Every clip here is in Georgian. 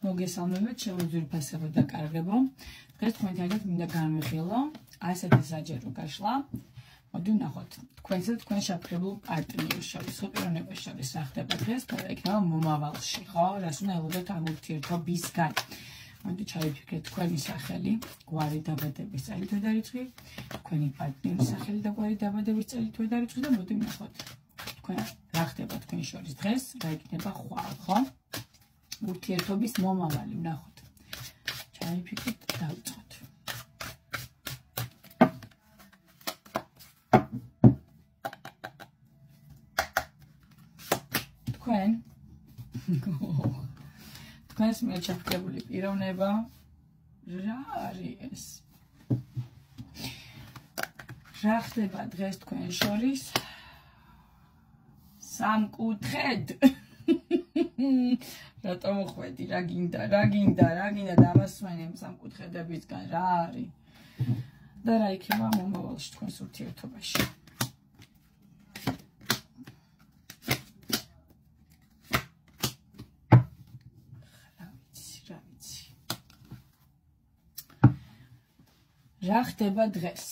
მოგესალმებით, ჩემო ძვირფასებო და კარგებო. დღეს თქვენთან ერთად მინდა განვიხილო ასეთი საჯარო გაშლა. მოდი ვნახოთ, თქვენსა და თქვენ შეფრებულ პარტნიორს შორის, პიროვნებას შორის რა ხდება დღეს, და იქნება მომავალში, ხო? რას უნდა ელოდოთ ამ ურთიერთობისგან. მოდი ჩავიფიქრეთ თქვენი სახელი, გვარი დაბადების წელი თუ დარიცხვი, თქვენი პარტნიორის სახელი და გვარი დაბადების წელი თუ დარიცხვი და მოდი ვნახოთ. თქვენ რა ხდება თქვენ შორის დღეს, რა იქნება ხვალ, ხო? ურთიერთობის მომავალი ვნახოთ. ჩავიფიქრეთ და დავიწყოთ. თქვენს მიერ ჩაფიქრებული პიროვნება რა არის ეს? რა ხდება დღეს თქვენ შორის? სამკუთხედ. რატომ ხვედი, რა გინდა და ამასვენებ სამკუთხედებისგან რა არის? და რა იქნება მომავალში თქვენს ურთიერთობაში? რა ხდება დღეს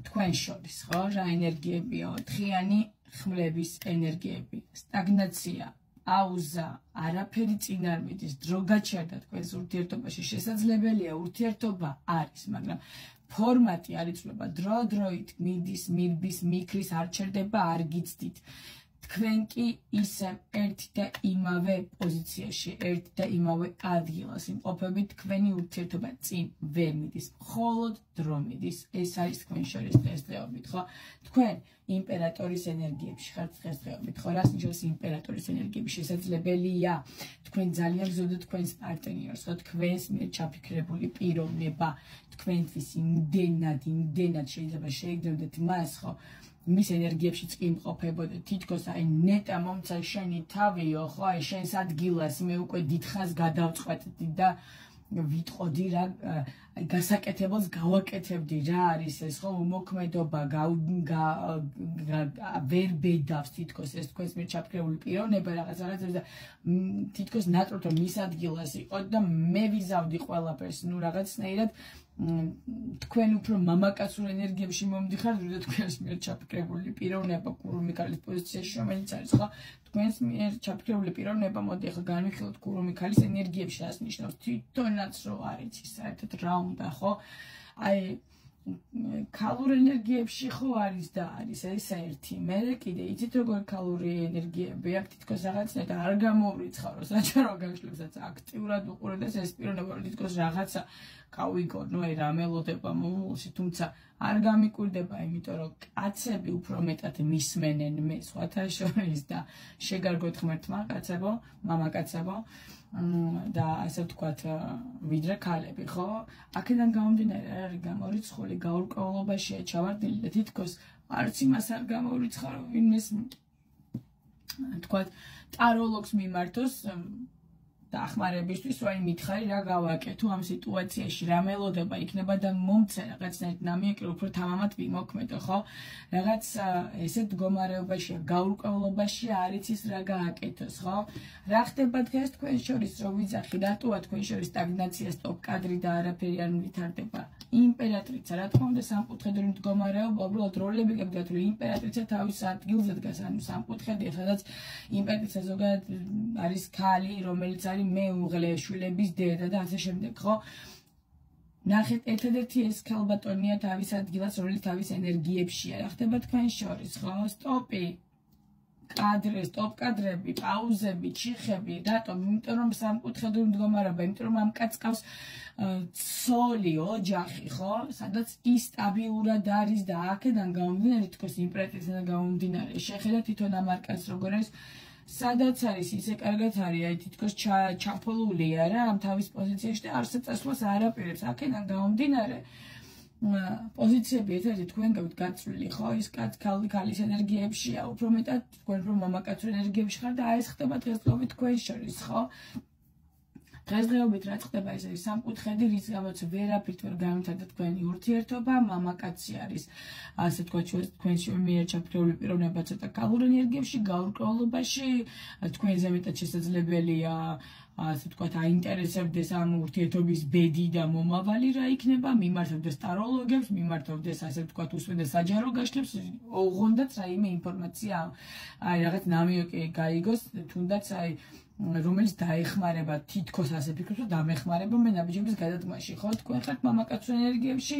თქვენ შორის, ხო? რა ენერგიებია? ოთხიანი ხმლების ენერგიები, სტაგნაცია, პაუზა, არაფერი წინ არ მიდის, დრო გაჩერდა თქვენს ურთიერთობაში. შესაძლებელია ურთიერთობა არის, მაგრამ ფორმატი არ იცვლება, დრო-დროით მიდის, მირბის, მიქრის, არ ჩერდება, არ გიცდით. თქვენ კი ისევ ერთ და იმავე პოზიციაში, ერთ და იმავე ადგილას იმყოფებით, თქვენი ურთიერთობა წინ ვერ მიდის, მხოლოდ დრო მიდის. ეს არის თქვენ შორის დღესდღეობით, ხო? თქვენ იმპერატორის ენერგიებში ხართ დღესდღეობით, ხო? რას ნიშნავს იმპერატორის ენერგიები? შესაძლებელია თქვენ ძალიან გზოდოთ თქვენს პარტნიორს, ხო? თქვენს მიერ ჩაფიქრებული პიროვნება, თქვენთვის იმდენად შეიძლება შეიგდოთ მას, ხო? მის ენერგიებშიც კი იმყოფებოდა, თითქოს აი ნეტა მომცა შენი თავიო, ხო? აი შენს ადგილას მე უკვე დიდხანს გადავწყვეტდი და ვიტყოდი რა, აი გასაკეთებელს გავაკეთებდი, რა არის ეს, ხო? უმოქმედობა ვერ ბედავს თითქოს ეს თქვენს მიერ ჩაფიქრებული პიროვნება რაღაცას და თითქოს ნატროთ რომ მის ადგილას იყო და მე ვიზავდი ყველაფერს, ნუ რაღაცნაირად თქვენ უფრო მამაკაცურ ენერგიებში მომდიხართ, ვიდრე თქვენს მიერ ჩაფიქრებული პიროვნება კურუმი ქალის პოზიციაში, რომელიც არის, ხო? თქვენს მიერ ჩაფიქრებული პიროვნება, მოდი ახლა განვიხილოთ კურუმი ქალის ენერგიებში, რას ნიშნავს? თვითონაც რო არის ის საერთოდ რა უნდა, ხო? აი ქალურ ენერგიებში ხო არის და არის ეს ერთი. მე კიდე იცით როგორ ქალური ენერგიები აქვს, თითქოს რაღაცნაირად არ გამოვრიცხავროს, საჯარო გაშლებსაც აქტიურად უყურებდეს ეს პიროვნება, თითქოს რაღაცა გავიგონო, აი რა მელოდება მომავალში, თუმცა არ გამიკვირდება, იმიტომ რომ კაცები უფრო მეტად მისმენენ მე სხვათა შორის და შეგარგოთ ღმერთმა კაცებო, მამაკაცებო და ასე ვთქვათ, ვიდრე ქალები, ხო? აქედან გამომდინარე არ არის გამორიცხული, გაურკვევლობაშია ჩავარდნილი და თითქოს არც იმას არ გამოვრიცხარო, ვინმეს ვთქვათ, ტაროლოგს მიმართოს დახმარებისთვის, ვაი მითხარი რა გავაკეთო ამ სიტუაციაში, რა მელოდება იქნება და მომცე რაღაცნაირად ნამიეკი უფრო თამამად ვიმოქმედო, ხო? რაღაც ესეთ მდგომარეობაშია, გაურკვევლობაშია, არ იცის რა გააკეთოს, ხო? რა ხდება დღეს თქვენ შორის, რო ვიძახი, რატოა თქვენ შორის სტაგნაცია, სტოპ კადრი და არაფერი არ ვითარდება? იმპერატრიცა, რა თქმა უნდა, სამკუთხედური მდგომარეობა, უბრალოდ როლები გაგდათ, რომ იმპერატრიცა თავის ადგილზე დგას, ანუ სამკუთხედია, სადაც იმპერატრიცა ზოგადად არის ქალი, რომელიც არის მეუღლე, შვილების დედა და ასე შემდეგ, ხო? ნახეთ, ერთადერთი ეს ქალბატონია თავის ადგილას, რომელიც თავის ენერგიებშია. რა ხდება თქვენ შორის, ხო? სტოპი, სტოპ კადრები, პაუზები, ჩიხები, რატომ? იმიტომ რომ სამკუთხედური მდგომარეობა, იმიტომ რომ ამ კაცს ყავს ცოლი, ოჯახი, ხო? სადაც ის სტაბილურად არის და აქედან გამომდინარე, თქოს იმპერატრიციდან გამომდინარე, შეხედა თვითონ ამ კაცს როგორ არის, სადაც არის, ისე კარგად არის, აი თითქოს ჩაფოლულია რა ამ თავის პოზიციაში და არც წასვლას არ აპირებს. აქედან გამომდინარე, პოზიციები ერთადერთი თქვენ გაქვთ გაწვლილი, ხო? ის ქალის ენერგიებშია, უფრო მეტად თქვენ უფრო მამაკაცურ ენერგიებში ხართ და აი ეს ხდება დღესდღეობით თქვენ შორის, ხო? დღესდღეობით რაც ხდება, ეს არის სამკუთხედი, რის გამოც ვერაფრით ვერ განვითარდა თქვენი ურთიერთობა, მამაკაცი არის, ასე ვთქვათ, თქვენს მიერ ჩაფიქრებული პიროვნება ცოტა ქალურ ენერგიებში, გაურკვევლობაში, თქვენზე მეტად შესაძლებელია ასე ვთქვათ, აინტერესებდეს ამ ურთიერთობის ბედი და მომავალი რა იქნება, მიმართავდეს ტაროლოგებს, მიმართავდეს ასე ვთქვათ, უსვენდეს საჯარო გაშლებს, ოღონდაც რაიმე ინფორმაცია, აი რაღაც ნამიოკი გაიგოს, თუნდაც აი რომელიც დაეხმარება თითქოს ასე ფიქრობ, რომ დამეხმარება მე ნაბიჯების გადადგმაში, ხო? თქვენ ხართ მამაკაცო ენერგიებში,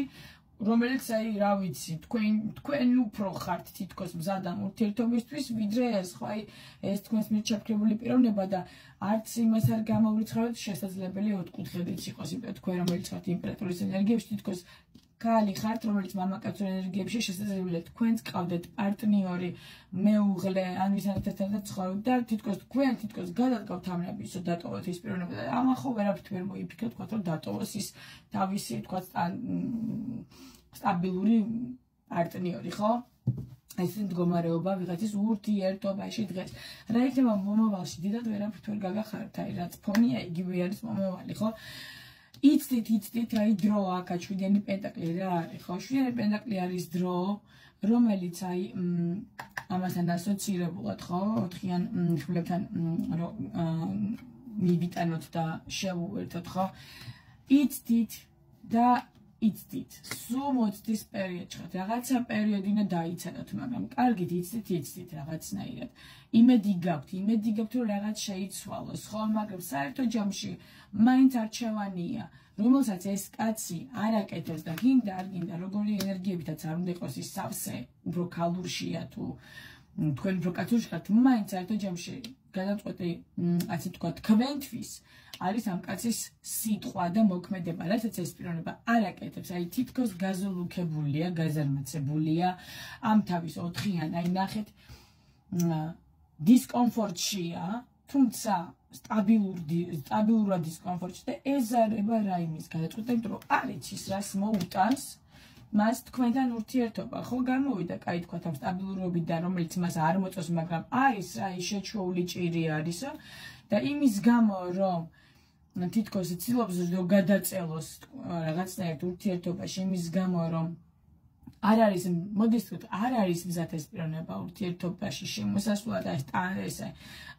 რომელიც აი რა ვიცი, თქვენ უფრო ხართ თითქოს მზად ამ ურთიერთობისთვის, ვიდრე ეს, ხო? აი ეს თქვენს მიერ ჩაფიქრებული პიროვნება და არც იმას არ გამოვრიცხავთ, შესაძლებელი ოთხკუთხედიც იყოს, იმიტომ თქვენ რომელიც ხართ იმპერატორის ენერგიებში, თითქოს ქალი ხართ, რომელიც მამაკაცო ენერგიებში შესაძლებელია თქვენც ყავდეთ პარტნიორი, მეუღლე, ან ვისთან ერთად ცხოვრობთ და თითქოს გადადგავთ ამ რაბისო დატოვოთ ის პიროვნება და ამან ხო ვერაფრით ვერ მოიფიქრეთ, თქვათ რომ დატოვოს ის თავისი, თქვათ სტაბილური პარტნიორი, ხო? ეს მდგომარეობა ვიღაცის ურთიერთობაში დღეს. რა იქნება მომავალში, დიდად ვერაფრით ვერ გაგახართ, აი რაც ფონია, იგივე არის მომავალი, ხო? იცდით, აი დროა, შვიდიანი პენტაკლი რა არის, ხო? შვიდიანი პენტაკლი არის დრო, რომელიც აი ამასთან ასოცირებულად, ხო? ოთხიან ხმლებთან მივიტანოთ და შევუერთოთ, ხო? იცდით და იცდით. სულ მოცდის პერიოდში ხართ, რაღაცა პერიოდი უნდა დაიცადოთ, მაგრამ კარგით იცდით რაღაცნაირად. იმედი გაქვთ, რომ რაღაც შეიცვალოს, ხო? მაგრამ საერთო ჯამში მაინც არჩევანია, რომელსაც ეს კაცი არ აკეთებს და გინდა არ გინდა, როგორი ენერგიებითაც არ უნდა იყოს ის სავსე, უფრო ქალურშია თუ თქვენ უფრო კაცურში ხართ, მაინც საერთო ჯამში გადაწყვეტი, ასე ვთქვათ, თქვენთვის არის ამ კაცის სიტყვა და მოქმედება, რასაც ეს პიროვნება არ აკეთებს, აი თითქოს გაზოლუქებულია, გაზარმაცებულია ამ თავის ოთხიან, აი ნახეთ, დისკომფორტშია, თუმცა სტაბილურად დისკომფორტში და ეზარება რაიმის გადაწყვეტა, იმიტომ რომ არ იცის რას მოუტანს მას თქვენთან ურთიერთობა, ხო გამოვიდა, კაი თქვათ ამ სტაბილურობიდან, რომელიც მას არ მოწონს, მაგრამ არის აი შეჩვეული ჭირი არისო და იმის გამო, რომ თითქოს ცდილობს რომ გადაწელოს რაღაცნაირად ურთიერთობაში, იმის გამო, რომ არ არის, მოდის თქვით, არ არის მზად ეს პიროვნება ურთიერთობაში შემოსასვლად და ეს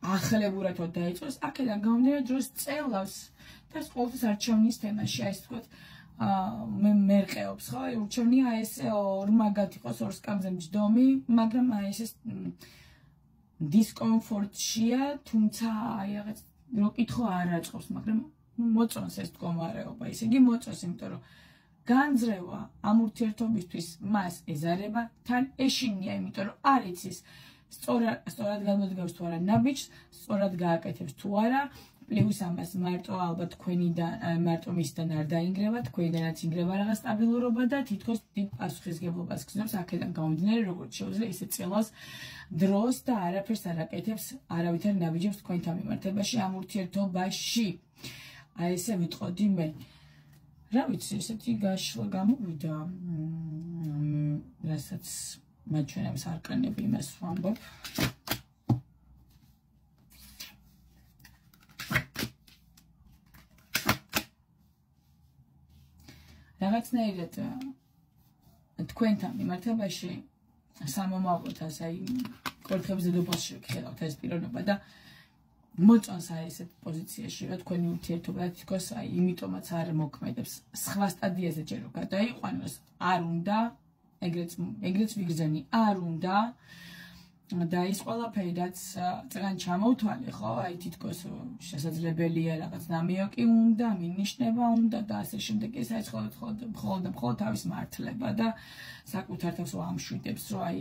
ახლებურად დაიწყოს, აქედან გამომდინარე დროს წელავს და ყოველთვის არჩევნის თემაში, აი ეს თქვით, მე მერყეობს, ხო? ურჩევნია ეს ორ მაგათ იყოს ორ სკამზე მჯდომი, მაგრამ აი ეს დისკომფორტშია, თუმცა აი რაღაც რო კითხო არ აწყობს, მაგრამ მოწონს ეს მდგომარეობა, ისე იგი მოწონს, იმიტომ რომ განძრევა ამ ურთიერთობისთვის მას ეზარება, თან ეშინია, იმიტომ რომ არ იცის სწორად გამოდგავს თუ არა ნაბიჯს, სწორად გააკეთებს თუ არა, პლუს ამას მარტო ალბათ თქვენიდან, მარტო მისთან არ დაინგრევა, თქვენიდანაც ინგრევა რაღაც სტაბილურობა და თითქოს დიდ პასუხისგებლობას გრძნობს, აქედან გამომდინარე, როგორც შეუძლია ისე წელავს დროს და არაფერს არ აკეთებს, არავითარ ნაბიჯებს თქვენთან მიმართებაში ამ ურთიერთობაში. აი ესე ვიტყოდი მე. რა ვიცი, ესეთი გაშლა გამოვიდა, რასაც მაჩვენებს არკანები იმას ვამბობ. რაღაცნაირად თქვენთან მიმართებაში სამომავლოდაც აი კორთხების დედოფალში ვქელავთ ეს პიროვნება და მოწონს აი ესეთ პოზიციაში, რომ თქვენი ურთიერთობა თითქოს აი იმიტომაც არ მოქმედებს. სხვა სტადიაზე ჯერ რომ გადაიყვანოს, არ უნდა, ეგრეც ვიგრძენი, არ უნდა და ის ყველაფერი რაც წეგან ჩამოვთვალე, ხო, აი თითქოს შესაძლებელია რაღაც ნამიოკი უნდა, მინიშნება უნდა და ასე შემდეგ, ეს არის მხოლოდ თავის მართლება და საკუთარ თავს ამშვიდებს, რომ აი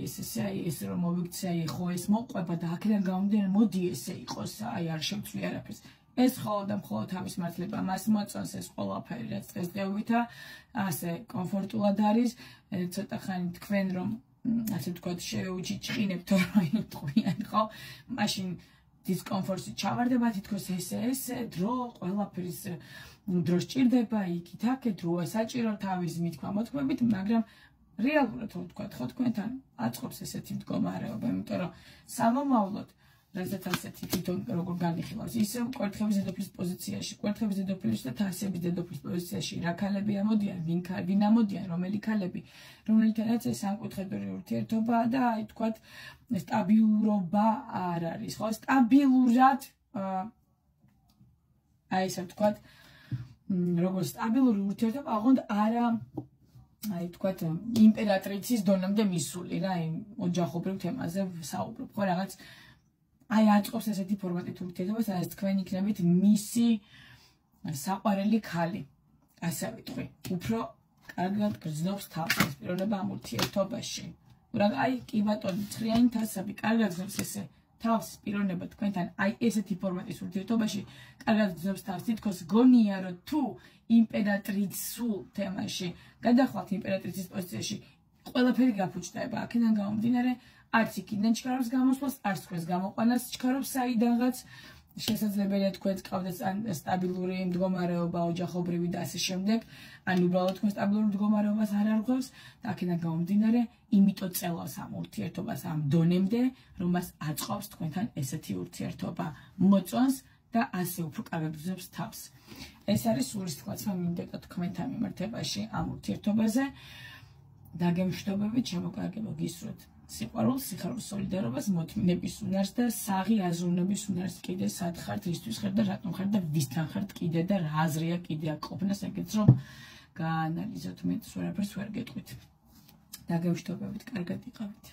ეს რომ მოვიქცე, აი ხო ეს მოყვება და აქედან გამომდინარე მოდი ესე იყოს, აი არ შევცვლი არაფერს. ეს მხოლოდ თავის მართლება, მას მოწონს ეს ყველაფერი, რაც დღესდღეობითა ასე კომფორტულად არის, ცოტა ხანი თქვენ რომ ასე ვთქვათ, შეუჩიჩხინებთ რომ იტყვიან, ხო? მაშინ დისკომფორტში ჩავარდება, თითქოს ესე დრო, ყველაფრის დრო სჭირდება, იქით აქეთ დროა საჭირო თავის მითქმა მოთქმებით, მაგრამ რეალურად რომ ვთქვათ, ხო თქვენთან აწყობს ესეთი მდგომარეობა, იმიტომ რომ სამომავლოდ რასაც ასეთი თვითონ როგორ განიხილავს, ისე კვერთხების დედოფლის პოზიციაში, კვერთხების დედოფლის და თასების დედოფლის პოზიციაში რა ქალები ამოდიან, ვინ ამოდიან, რომელი ქალები, რომელთანაც ეს სამკუთხედური ურთიერთობაა და აი თქვათ სტაბილურობა არ არის, ხო? სტაბილურად აი ესე ვთქვათ, როგორც სტაბილური ურთიერთობა, ოღონდ არა აი თქვათ იმპერატრიცის დონემდე მისული რა, იმ ოჯახობრივ თემაზე საუბრობ, ხო რაღაც აი აწყობს ესეთი ფორმატით ურთიერთობა, სადაც თქვენ იქნებით მისი საყვარელი ქალი. ასე ვიტყვი. უფრო კარგად გრძნობს თავს ეს პიროვნება ამ ურთიერთობაში. აი კი ბატონო, ცხრიანი თასები, კარგად გრძნობს ესე თავს პიროვნება თქვენთან, აი ესეთი ფორმატის ურთიერთობაში კარგად გრძნობს თავს. თითქოს გონია, რომ თუ იმპერატრიცულ თემაში გადახვალთ იმპერატრიცის პოზიციაში, ყველაფერი გაფუჭდება. აქედან გამომდინარე, არც იქიდან ჩქარობს გამოსვლას, არც თქვენს გამოყვანას ჩქარობს საიდანღაც. შესაძლებელია თქვენს გყავდეს ან სტაბილური მდგომარეობა, ოჯახობრივი და ასე შემდეგ, ან უბრალოდ თქვენ სტაბილურ მდგომარეობას არ არღვევს და აქედან გამომდინარე, იმიტომ წელავს ამ ურთიერთობას ამ დონემდე, რომ მას აწყობს თქვენთან ესეთი ურთიერთობა, მოწონს და ასე უფრო კარგად გრძნობს თავს. ეს არის სულის თქმა მინდოდა თქვენთან მიმართებაში ამ ურთიერთობაზე. დაგემშვიდობებით, შემოკარგებო გისურვებთ სიყვარულს, სიხარულს, სოლიდარობას, მოთმინების უნარს და საღი აზროვნების უნარს კიდე სად ხართ, ისთვის ხართ და რატომ ხართ და ვისთან ხართ კიდე და რა აზრია კიდე აქ ყოფნას, ეგეც რომ გაანალიზოთ, მე ვერაფერს ვერ გეტყვით. დაგემშვიდობებით, კარგად იყავით.